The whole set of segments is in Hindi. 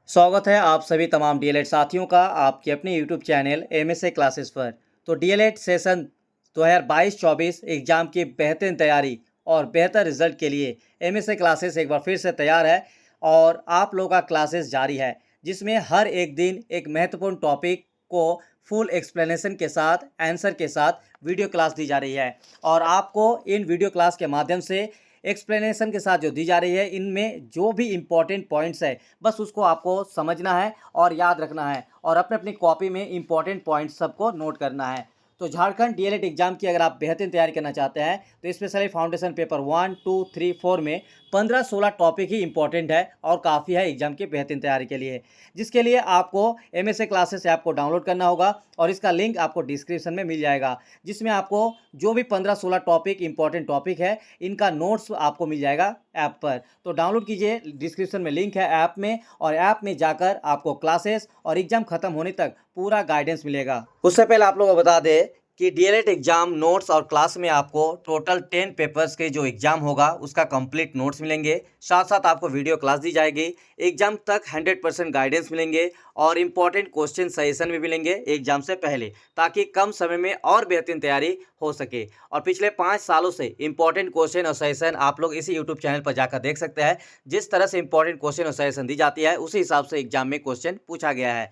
स्वागत है आप सभी तमाम डीएलएड साथियों का आपके अपने यूट्यूब चैनल एमएसए क्लासेस पर। तो डीएलएड सेशन 2022-24 एग्ज़ाम की बेहतरीन तैयारी और बेहतर रिजल्ट के लिए एमएसए क्लासेस एक बार फिर से तैयार है और आप लोगों का क्लासेस जारी है, जिसमें हर एक दिन एक महत्वपूर्ण टॉपिक को फुल एक्सप्लेनेशन के साथ आंसर के साथ वीडियो क्लास दी जा रही है। और आपको इन वीडियो क्लास के माध्यम से एक्सप्लेनेशन के साथ जो दी जा रही है, इनमें जो भी इम्पोर्टेंट पॉइंट्स है बस उसको आपको समझना है और याद रखना है और अपने अपनी कॉपी में इम्पोर्टेंट पॉइंट्स सबको नोट करना है। तो झारखंड डीएलएड एग्जाम की अगर आप बेहतरीन तैयारी करना चाहते हैं तो स्पेशली फाउंडेशन पेपर 1, 2, 3, 4 में 15-16 टॉपिक ही इंपॉर्टेंट है और काफ़ी है एग्जाम की बेहतरीन तैयारी के लिए, जिसके लिए आपको एमएसए क्लासेस ऐप को डाउनलोड करना होगा और इसका लिंक आपको डिस्क्रिप्शन में मिल जाएगा, जिसमें आपको जो भी 15-16 टॉपिक इंपॉर्टेंट टॉपिक है इनका नोट्स आपको मिल जाएगा ऐप पर। तो डाउनलोड कीजिए, डिस्क्रिप्शन में लिंक है ऐप में, और ऐप में जाकर आपको क्लासेस और एग्जाम खत्म होने तक पूरा गाइडेंस मिलेगा। उससे पहले आप लोगों को बता दें कि डीएलएड एग्जाम नोट्स और क्लास में आपको टोटल 10 पेपर्स के जो एग्जाम होगा उसका कंप्लीट नोट्स मिलेंगे, साथ साथ आपको वीडियो क्लास दी जाएगी, एग्जाम तक 100% गाइडेंस मिलेंगे और इम्पॉर्टेंट क्वेश्चन सजेशन भी मिलेंगे एग्जाम से पहले, ताकि कम समय में और बेहतरीन तैयारी हो सके। और पिछले 5 सालों से इंपॉर्टेंट क्वेश्चन और सजेशन आप लोग इसी यूट्यूब चैनल पर जाकर देख सकते हैं। जिस तरह से इंपॉर्टेंट क्वेश्चन और सजेशन दी जाती है उसी हिसाब से एग्जाम में क्वेश्चन पूछा गया है।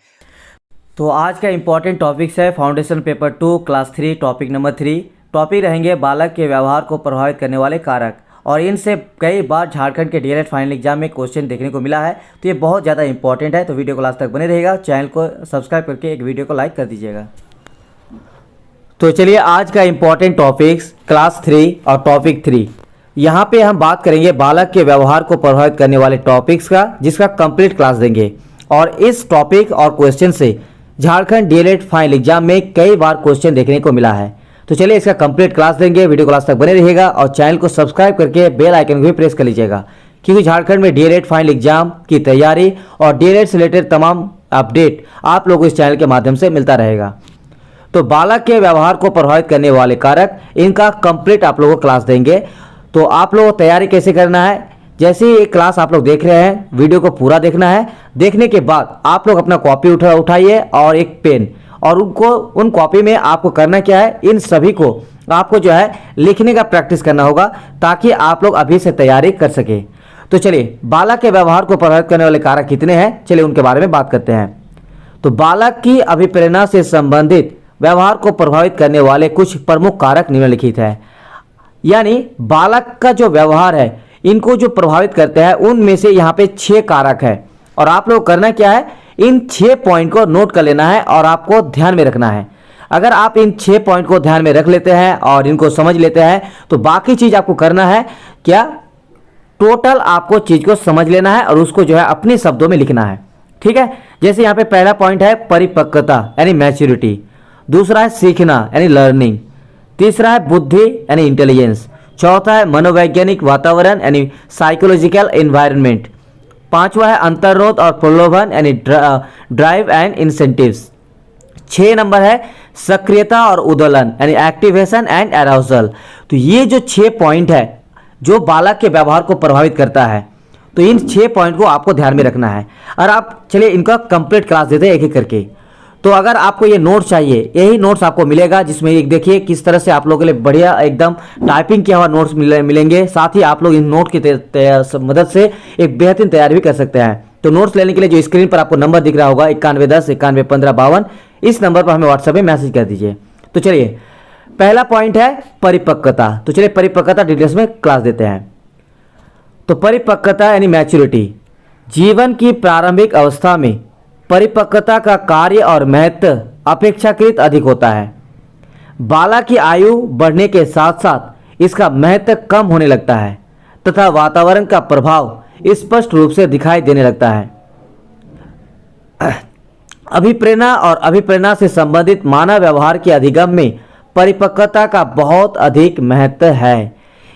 तो आज का इंपॉर्टेंट टॉपिक्स है foundation paper 2 class 3 topic number 3। Topic रहेंगे बालक के व्यवहार को प्रभावित करने वाले कारक, और इनसे कई बार झारखंड के डीएलएड फाइनल एग्जाम में क्वेश्चन देखने को मिला है, तो ये बहुत ज़्यादा इंपॉर्टेंट है। तो वीडियो को लास्ट तक बने रहेगा, चैनल को सब्सक्राइब करके एक वीडियो को लाइक कर दीजिएगा। तो चलिए आज का इंपॉर्टेंट टॉपिक्स क्लास 3 और टॉपिक 3, यहाँ पे हम बात करेंगे बालक के व्यवहार को प्रभावित करने वाले टॉपिक्स का, जिसका कंप्लीट क्लास देंगे। और इस टॉपिक और क्वेश्चन से झारखंड डीएलएड फाइनल एग्जाम में कई बार क्वेश्चन देखने को मिला है। तो चलिए इसका कंप्लीट क्लास देंगे, वीडियो क्लास तक बने रहिएगा और चैनल को सब्सक्राइब करके बेल आइकन को भी प्रेस कर लीजिएगा, क्योंकि झारखंड में डीएलएड फाइनल एग्जाम की तैयारी और डीएलएड से रिलेटेड तमाम अपडेट आप लोगों को इस चैनल के माध्यम से मिलता रहेगा। तो बालक के व्यवहार को प्रभावित करने वाले कारक, इनका कंप्लीट आप लोगों को क्लास देंगे। तो आप लोगों को तैयारी कैसे करना है, जैसे ही एक क्लास आप लोग देख रहे हैं, वीडियो को पूरा देखना है। देखने के बाद आप लोग अपना कॉपी उठाइए और एक पेन, और उन कॉपी में आपको करना क्या है, इन सभी को आपको जो है लिखने का प्रैक्टिस करना होगा, ताकि आप लोग अभी से तैयारी कर सके। तो चलिए बालक के व्यवहार को प्रभावित करने वाले कारक कितने हैं, चलिए उनके बारे में बात करते हैं। तो बालक की अभिप्रेरणा से संबंधित व्यवहार को प्रभावित करने वाले कुछ प्रमुख कारक निम्नलिखित है। यानी बालक का जो व्यवहार है, इनको जो प्रभावित करते हैं, उनमें से यहाँ पे 6 कारक है, और आप लोग करना क्या है, इन 6 पॉइंट को नोट कर लेना है और आपको ध्यान में रखना है। अगर आप इन 6 पॉइंट को ध्यान में रख लेते हैं और इनको समझ लेते हैं, तो बाकी चीज आपको करना है क्या, टोटल आपको चीज को समझ लेना है और उसको जो है अपने शब्दों में लिखना है। ठीक है, जैसे यहाँ पे पहला पॉइंट है परिपक्वता यानी मैच्योरिटी, दूसरा है सीखना यानी लर्निंग, तीसरा है बुद्धि यानी इंटेलिजेंस, चौथा है मनोवैज्ञानिक वातावरण यानी साइकोलॉजिकल एनवायरनमेंट, पांचवा है अंतर्रोध और प्रलोभन यानी ड्राइव एंड इंसेंटिव्स, 6 नंबर है सक्रियता और उद्दोलन यानी एक्टिवेशन एंड अराउजल। तो ये जो 6 पॉइंट है जो बालक के व्यवहार को प्रभावित करता है, तो इन 6 पॉइंट को आपको ध्यान में रखना है। और आप चलिए इनका कंप्लीट क्लास देते हैं एक एक करके। तो अगर आपको ये नोट्स चाहिए, यही नोट्स आपको मिलेगा, जिसमें एक देखिए किस तरह से आप लोगों के लिए बढ़िया एकदम टाइपिंग किया हुआ नोट्स मिलेंगे। साथ ही आप लोग इन नोट की मदद से एक बेहतरीन तैयारी भी कर सकते हैं। तो नोट्स लेने के लिए जो स्क्रीन पर आपको नंबर दिख रहा होगा 9110 91 15 52, इस नंबर पर हमें व्हाट्सएप में मैसेज कर दीजिए। तो चलिए पहला पॉइंट है परिपक्वता। तो चलिए परिपक्वता डिटेल्स में क्लास देते हैं। तो परिपक्वता यानी मैच्योरिटी, जीवन की प्रारंभिक अवस्था में परिपक्वता का कार्य और महत्व अपेक्षाकृत अधिक होता है। बालक की आयु बढ़ने के साथ साथ इसका महत्व कम होने लगता है तथा वातावरण का प्रभाव स्पष्ट रूप से दिखाई देने लगता है। अभिप्रेरणा और अभिप्रेरणा से संबंधित मानव व्यवहार के अधिगम में परिपक्वता का बहुत अधिक महत्व है।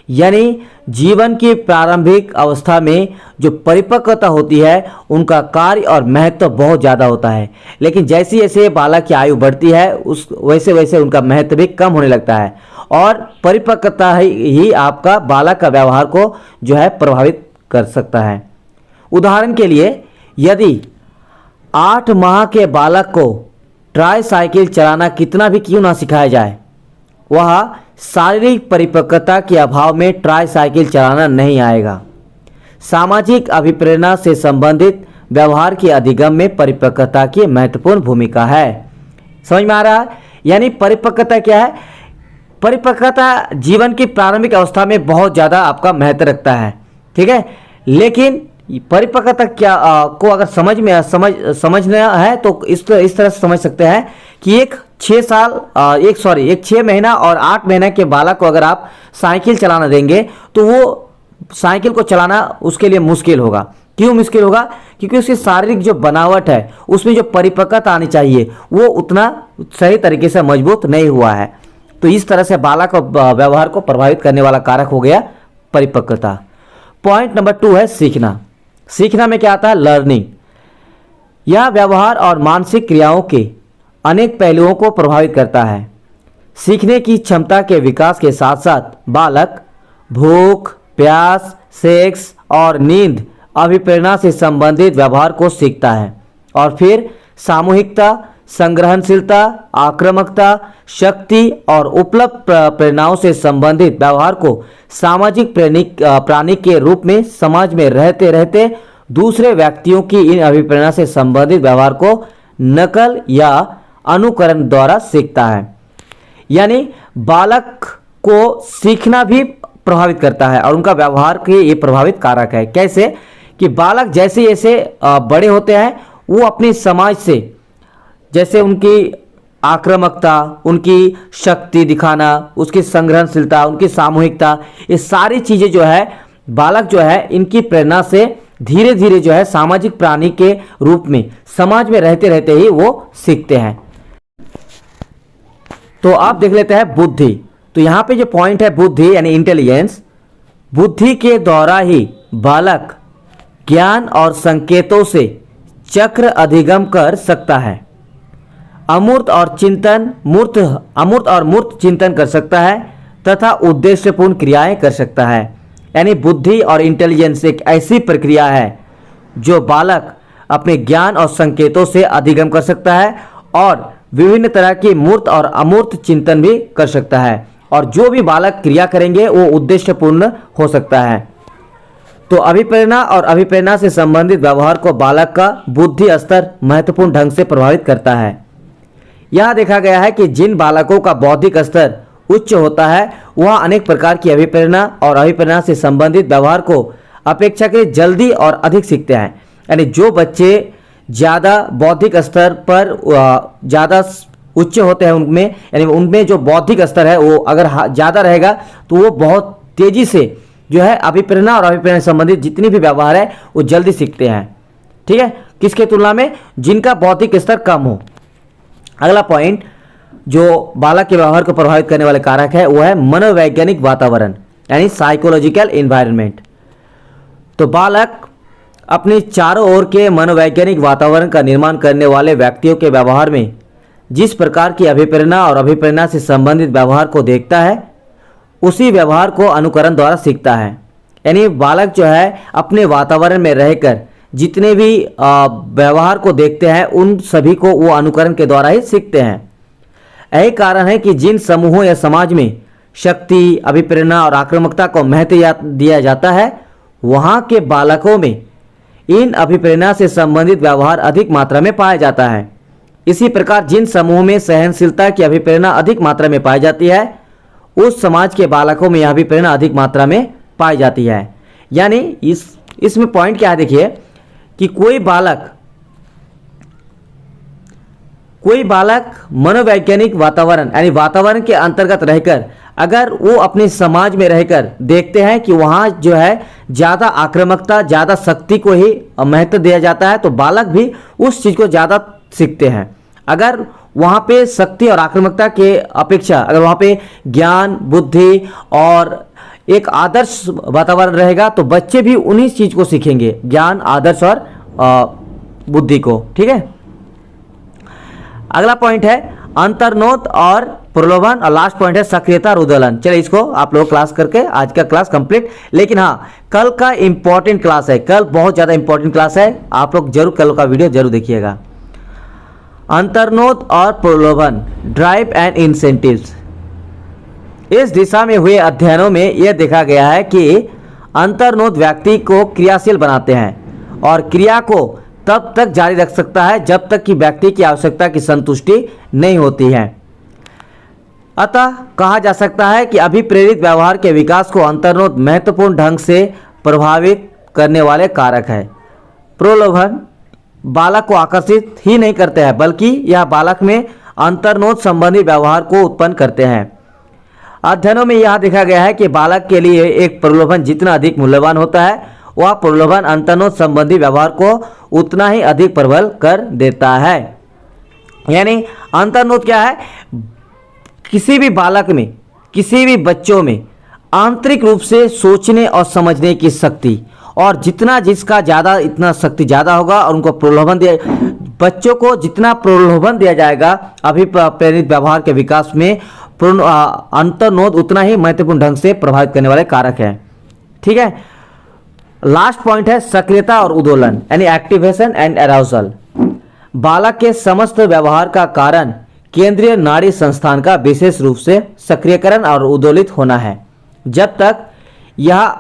यानी जीवन की प्रारंभिक अवस्था में जो परिपक्वता होती है, उनका कार्य और महत्व बहुत ज़्यादा होता है, लेकिन जैसे जैसे बालक की आयु बढ़ती है वैसे वैसे उनका महत्व भी कम होने लगता है, और परिपक्वता ही आपका बालक का व्यवहार को जो है प्रभावित कर सकता है। उदाहरण के लिए, यदि 8 माह के बालक को ट्राईसाइकिल चलाना कितना भी क्यों ना सिखाया जाए, वह शारीरिक परिपक्वता के अभाव में ट्राईसाइकिल चलाना नहीं आएगा। सामाजिक अभिप्रेरणा से संबंधित व्यवहार के अधिगम में परिपक्वता की महत्वपूर्ण भूमिका है। समझ में आ रहा है? यानी परिपक्वता क्या है? परिपक्वता जीवन की प्रारंभिक अवस्था में बहुत ज़्यादा आपका महत्व रखता है, ठीक है। लेकिन परिपक्वता क्या को अगर समझना है तो इस तरह से समझ सकते हैं कि एक 6 महीना और 8 महीना के बालक को अगर आप साइकिल चलाना देंगे तो वो साइकिल को चलाना उसके लिए मुश्किल होगा। क्यों मुश्किल होगा? क्योंकि उसकी शारीरिक जो बनावट है उसमें जो परिपक्वता आनी चाहिए वो उतना सही तरीके से मजबूत नहीं हुआ है। तो इस तरह से बालक व्यवहार को प्रभावित करने वाला कारक हो गया परिपक्वता। पॉइंट नंबर 2 है सीखना। सीखना में क्या आता है? लर्निंग। यह व्यवहार और मानसिक क्रियाओं के अनेक पहलुओं को प्रभावित करता है। सीखने की क्षमता के विकास के साथ साथ बालक भूख, प्यास, सेक्स और नींद अभिप्रेरणा से संबंधित व्यवहार को सीखता है और फिर सामूहिकता, संग्रहणशीलता, आक्रामकता, शक्ति और उपलब्ध प्रेरणाओं से संबंधित व्यवहार को सामाजिक प्राणी के रूप में समाज में रहते रहते दूसरे व्यक्तियों की इन अभिप्रेरणा से संबंधित व्यवहार को नकल या अनुकरण द्वारा सीखता है। यानी बालक को सीखना भी प्रभावित करता है और उनका व्यवहार के ये प्रभावित कारक है। कैसे? कि बालक जैसे जैसे बड़े होते हैं वो अपनी समाज से, जैसे उनकी आक्रामकता, उनकी शक्ति दिखाना, उसकी संग्रहणशीलता, उनकी सामूहिकता, ये सारी चीज़ें जो है बालक जो है इनकी प्रेरणा से धीरे धीरे जो है सामाजिक प्राणी के रूप में समाज में रहते रहते ही वो सीखते हैं। तो आप देख लेते हैं बुद्धि। तो यहाँ पे जो पॉइंट है बुद्धि यानी इंटेलिजेंस, बुद्धि के द्वारा ही बालक ज्ञान और संकेतों से चक्र अधिगम कर सकता है। अमूर्त और मूर्त चिंतन कर सकता है तथा उद्देश्यपूर्ण क्रियाएं कर सकता है। यानी बुद्धि और इंटेलिजेंस एक ऐसी प्रक्रिया है जो बालक अपने ज्ञान और संकेतों से अधिगम कर सकता है और विभिन्न तरह की मूर्त और अमूर्त चिंतन भी कर सकता है, और जो भी बालक क्रिया करेंगे वो उद्देश्यपूर्ण हो सकता है। तो अभिप्रेरणा और अभिप्रेरणा से संबंधित व्यवहार को बालक का बुद्धि स्तर महत्वपूर्ण ढंग से प्रभावित करता है। यह देखा गया है कि जिन बालकों का बौद्धिक स्तर उच्च होता है वह अनेक प्रकार की अभिप्रेरणा और अभिप्रेरणा से संबंधित व्यवहार को अपेक्षाकृत जल्दी और अधिक सीखते हैं। यानी जो बच्चे ज़्यादा बौद्धिक स्तर पर ज़्यादा उच्च होते हैं उनमें, यानी उनमें जो बौद्धिक स्तर है वो अगर ज़्यादा रहेगा तो वो बहुत तेज़ी से जो है अभिप्रेरणा और अभिप्रेरणा संबंधित जितनी भी व्यवहार है वो जल्दी सीखते हैं। ठीक है, किसके तुलना में? जिनका बौद्धिक स्तर कम हो। अगला पॉइंट जो बालक के व्यवहार को प्रभावित करने वाले कारक है वो है मनोवैज्ञानिक वातावरण यानी साइकोलॉजिकल एनवायरनमेंट। तो बालक अपने चारों ओर के मनोवैज्ञानिक वातावरण का निर्माण करने वाले व्यक्तियों के व्यवहार में जिस प्रकार की अभिप्रेरणा और अभिप्रेरणा से संबंधित व्यवहार को देखता है उसी व्यवहार को अनुकरण द्वारा सीखता है। यानी बालक जो है अपने वातावरण में रहकर जितने भी व्यवहार को देखते हैं उन सभी को वो अनुकरण के द्वारा ही सीखते हैं। यही कारण है कि जिन समूहों या समाज में शक्ति, अभिप्रेरणा और आक्रामकता को महत्व दिया जाता है वहाँ के बालकों में इन अभिप्रेरणा से संबंधित व्यवहार अधिक मात्रा में पाया जाता है। इसी प्रकार जिन समूह में सहनशीलता की अभिप्रेरणा अधिक मात्रा में पाई जाती है उस समाज के बालकों में यह अभिप्रेरणा अधिक मात्रा में पाई जाती है। यानी इसमें पॉइंट क्या है, देखिए कि कोई बालक मनोवैज्ञानिक वातावरण यानी वातावरण के अंतर्गत रहकर अगर वो अपने समाज में रहकर देखते हैं कि वहाँ जो है ज़्यादा आक्रामकता, ज़्यादा शक्ति को ही महत्व दिया जाता है तो बालक भी उस चीज़ को ज़्यादा सीखते हैं। अगर वहाँ पे शक्ति और आक्रामकता के अपेक्षा अगर वहाँ पे ज्ञान, बुद्धि और एक आदर्श वातावरण रहेगा तो बच्चे भी उन्हीं चीज़ को सीखेंगे, ज्ञान, आदर्श और बुद्धि को। ठीक है, अगला पॉइंट है अंतर्नोत और प्रलोभन और लास्ट पॉइंट है सक्रियता और उद्दोलन। चलिए इसको आप लोग क्लास करके आज का क्लास कंप्लीट। लेकिन हाँ, कल का इंपॉर्टेंट क्लास है, कल बहुत ज़्यादा इंपॉर्टेंट क्लास है, आप लोग जरूर कल का वीडियो जरूर देखिएगा। अंतर्नोद और प्रलोभन, ड्राइव एंड इंसेंटिव्स। इस दिशा में हुए अध्ययनों में यह देखा गया है कि अंतर्नोद व्यक्ति को क्रियाशील बनाते हैं और क्रिया को तब तक जारी रख सकता है जब तक कि व्यक्ति की आवश्यकता की संतुष्टि नहीं होती है। अतः कहा जा सकता है कि अभिप्रेरित व्यवहार के विकास को अंतर्नोद महत्वपूर्ण ढंग से प्रभावित करने वाले कारक है। प्रलोभन बालक को आकर्षित ही नहीं करते हैं, बल्कि यह बालक में अंतर्नोद संबंधी व्यवहार को उत्पन्न करते हैं। अध्ययनों में यह देखा गया है कि बालक के लिए एक प्रलोभन जितना अधिक मूल्यवान होता है, वह प्रलोभन अंतर्नोद संबंधी व्यवहार को उतना ही अधिक प्रबल कर देता है। यानी अंतर्नोद क्या है, किसी भी बालक में, किसी भी बच्चों में आंतरिक रूप से सोचने और समझने की शक्ति, और जितना जिसका ज़्यादा इतना शक्ति ज़्यादा होगा और उनको प्रलोभन दिया, बच्चों को जितना प्रलोभन दिया जाएगा अभिप्रेरित व्यवहार के विकास में, अंतर्नोद उतना ही महत्वपूर्ण ढंग से प्रभावित करने वाले कारक हैं। ठीक है, लास्ट पॉइंट है सक्रियता और उद्दोलन, यानी एक्टिवेशन एंड अराउजल। बालक के समस्त व्यवहार का कारण केंद्रीय नाड़ी संस्थान का विशेष रूप से सक्रियकरण और उद्दोलित होना है। जब तक यह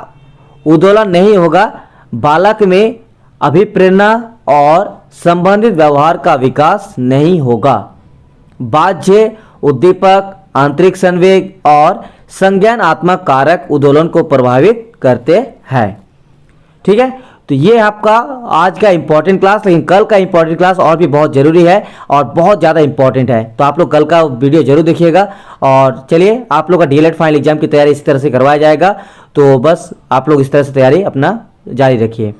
उद्दोलन नहीं होगा, बालक में अभिप्रेरणा और संबंधित व्यवहार का विकास नहीं होगा। बाह्य उद्दीपक, आंतरिक संवेग और संज्ञानात्मक कारक उद्दोलन को प्रभावित करते हैं। ठीक है, तो ये आपका आज का इंपॉर्टेंट क्लास, लेकिन कल का इंपॉर्टेंट क्लास और भी बहुत जरूरी है और बहुत ज़्यादा इंपॉर्टेंट है, तो आप लोग कल का वीडियो जरूर देखिएगा। और चलिए, आप लोग का डीएलएड फाइनल एग्जाम की तैयारी इस तरह से करवाया जाएगा, तो बस आप लोग इस तरह से तैयारी अपना जारी रखिए।